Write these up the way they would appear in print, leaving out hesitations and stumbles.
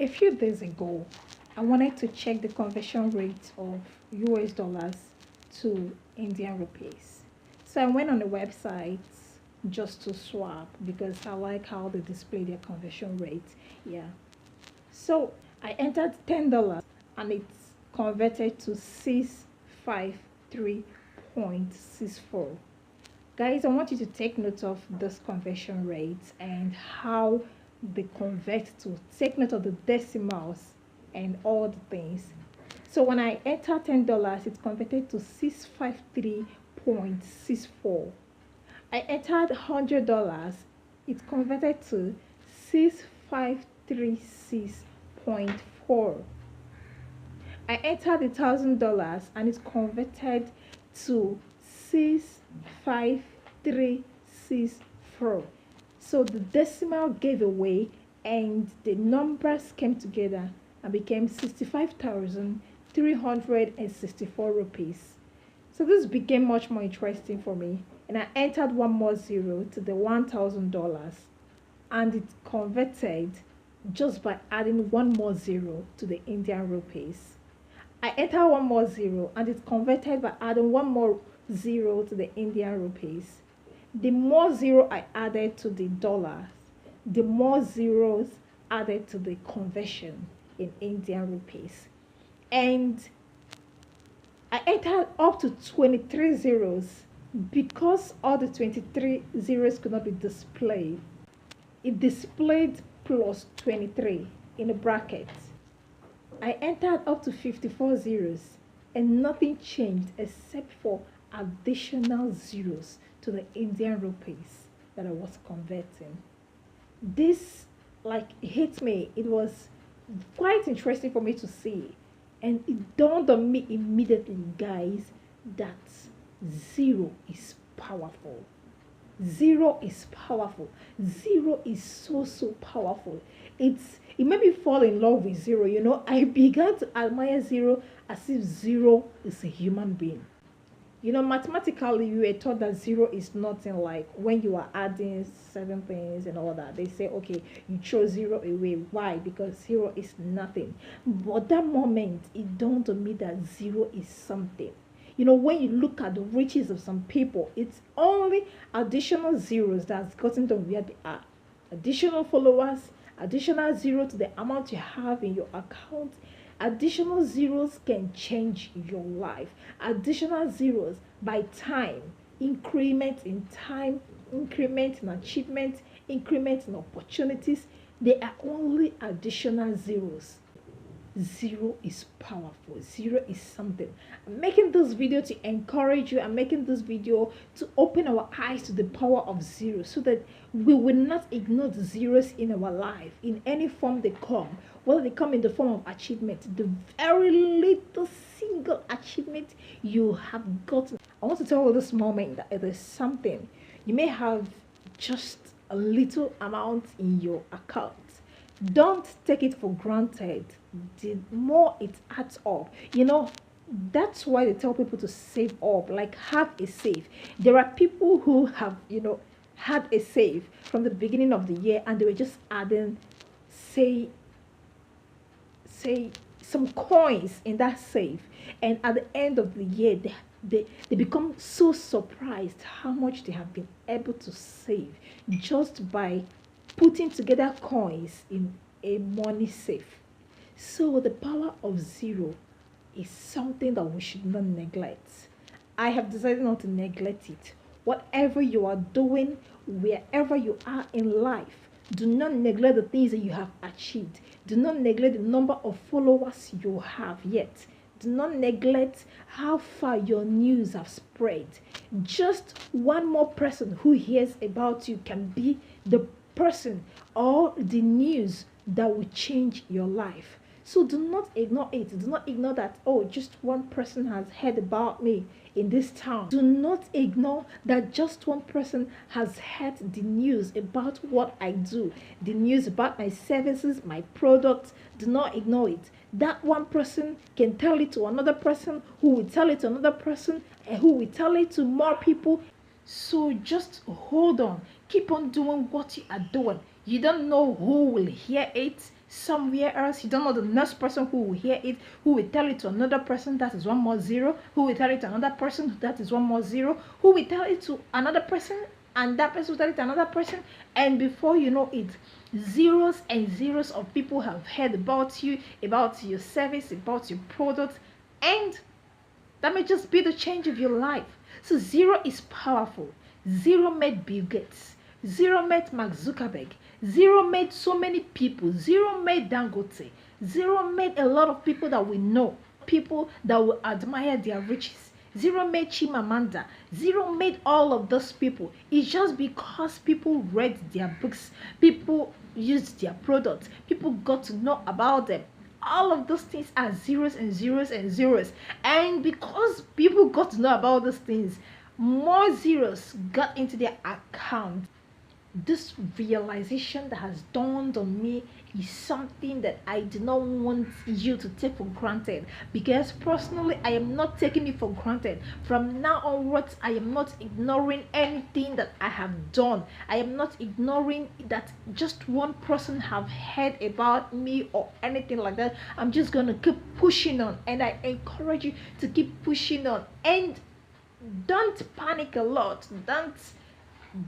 A few days ago, I wanted to check the conversion rate of US dollars to Indian rupees. So I went on the website just to swap because I like how they display their conversion rate. Yeah. So I entered $10 and it's converted to 653.64. Guys, I want you to take note of this conversion rate and how they convert to. Take note of the decimals and all the things. So when I enter $10, it's converted to 653.64. I entered $100, it's converted to 6536.4. I entered $1,000 and it's converted to 65364. So the decimal gave away and the numbers came together and became 65,364 rupees. So this became much more interesting for me, and I entered one more zero to the $1,000 and it converted just by adding one more zero to the Indian rupees. I entered one more zero and it's converted by adding one more zero to the Indian rupees. The more zero I added to the dollars, the more zeros added to the conversion in Indian rupees. And I entered up to 23 zeros because all the 23 zeros could not be displayed. It displayed plus 23 in a bracket. I entered up to 54 zeros and nothing changed except for additional zeros to the Indian rupees that I was converting. This hit me. It was quite interesting for me to see, and it dawned on me immediately, guys, that zero is powerful. Zero is powerful. Zero is so powerful. It made me fall in love with zero. I began to admire zero as if zero is a human being. Mathematically, we were taught that zero is nothing. Like when you are adding certain things and all that, they say, okay, you throw zero away. Why? Because zero is nothing. But that moment, it dawned on me that zero is something. When you look at the riches of some people, it's only additional zeros that's gotten them where they are. Additional followers, additional zero to the amount you have in your account. Additional zeros can change your life. Additional zeros by time, increment in time, increment in achievement, increment in opportunities. They are only additional zeros. Zero is powerful. Zero is something. I'm making this video to encourage you. I'm making this video to open our eyes to the power of zero so that we will not ignore the zeros in our life in any form they come. Whether they come in the form of achievement, the very little single achievement you have gotten. I want to tell you this moment that it is something. You may have just a little amount in your account. Don't take it for granted. The more it adds up, that's why they tell people to save up, like have a save. There are people who have, had a save from the beginning of the year and they were just adding, say some coins in that save, and at the end of the year they become so surprised how much they have been able to save just by putting together coins in a money safe. So the power of zero is something that we should not neglect. I have decided not to neglect it. Whatever you are doing, wherever you are in life, do not neglect the things that you have achieved. Do not neglect the number of followers you have yet. Do not neglect how far your news have spread. Just one more person who hears about you can be the person or the news that will change your life. So do not ignore it. Do not ignore that, oh, just one person has heard about me in this town. Do not ignore that just one person has heard the news about what I do, the news about my services, my products. Do not ignore it. That one person can tell it to another person, who will tell it to another person, and who will tell it to more people. So just hold on. Keep on doing what you are doing. You don't know who will hear it. somewhere else. You don't know the next person who will hear it, who will tell it to another person that is one more zero, who will tell it to another person that is one more zero, who will tell it to another person, and that person will tell it to another person, and before you know it, zeros and zeros of people have heard about you, about your service, about your product, and that may just be the change of your life. So zero is powerful. Zero made Bill Gates. Zero made Mark Zuckerberg. Zero made so many people. Zero made Dangote. Zero made a lot of people that we know. People that will admire their riches. Zero made Chimamanda. Zero made all of those people. It's just because people read their books. People used their products. People got to know about them. All of those things are zeros and zeros and zeros. And because people got to know about those things, more zeros got into their account. This realization that has dawned on me is something that I do not want you to take for granted, because personally I am not taking it for granted. From now onwards, I am not ignoring anything that I have done. I am not ignoring that just one person have heard about me or anything like that. I'm just gonna keep pushing on, and I encourage you to keep pushing on, and don't panic a lot. Don't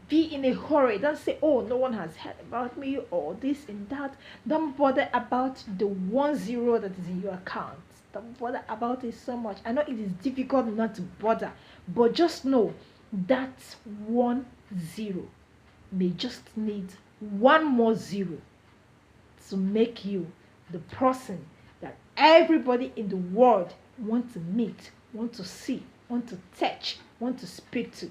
be in a hurry. Don't say, oh, no one has heard about me or this and that. Don't bother about the 10 that is in your account. Don't bother about it so much. I know it is difficult not to bother, but just know that 10 may just need one more zero to make you the person that everybody in the world want to meet, want to see, want to touch, want to speak to.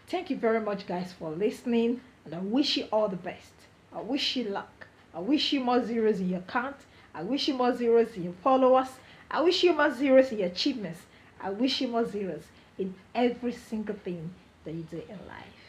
Thank you very much, guys, for listening, and I wish you all the best. I wish you luck. I wish you more zeros in your account. I wish you more zeros in your followers. I wish you more zeros in your achievements. I wish you more zeros in every single thing that you do in life.